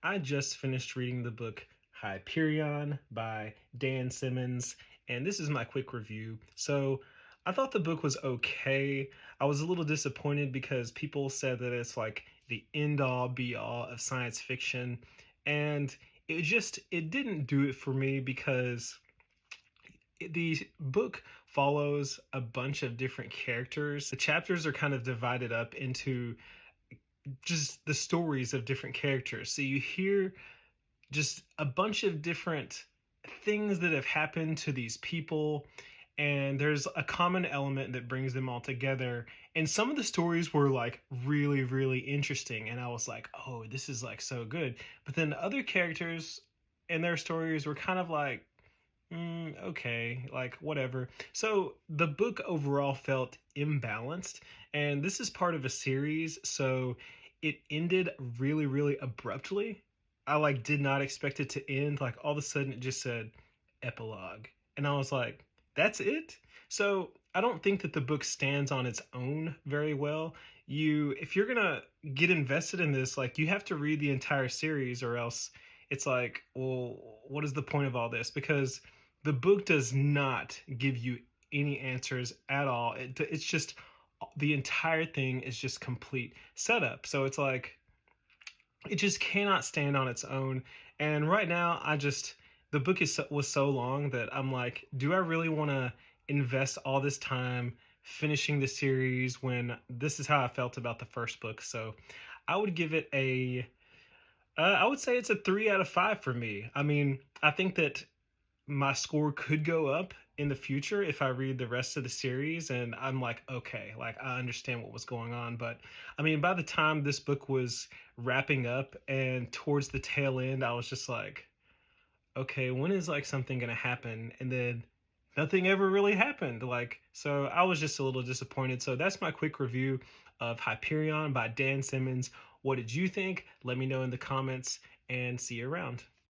I just finished reading the book Hyperion by Simmons, and this is my quick review. So, I thought the book was okay. I was a little disappointed because people said that it's like the end all be all of science fiction, and it didn't do it for me because the book follows a bunch of different characters. The chapters are kind of divided up into just the stories of different characters. So you hear just a bunch of different things that have happened to these people, and there's a common element that brings them all together. And some of the stories were like really, really interesting, and I was like, oh, this is like so good. But then other characters and their stories were kind of like, okay, like whatever. So the book overall felt imbalanced, and this is part of a series, so it ended really, really abruptly. I like did not expect it to end. Like all of a sudden it just said epilogue. And I was like, that's it? So I don't think that the book stands on its own very well. If you're gonna get invested in this, like you have to read the entire series, or else it's like, well, what is the point of all this? Because the book does not give you any answers at all. It's just the entire thing is just complete setup. So it's like it just cannot stand on its own. And right now, the book was so long that I'm like, do I really want to invest all this time finishing the series when this is how I felt about the first book? So I would give it I would say it's a 3 out of 5 for me. I mean, I think that my score could go up in the future if I read the rest of the series and I'm like, okay, like I understand what was going on. But I mean, by the time this book was wrapping up and towards the tail end, I was just like, okay, when is like something gonna happen? And then nothing ever really happened. Like, so I was just a little disappointed. So that's my quick review of Hyperion by Simmons. What did you think? Let me know in the comments and see you around.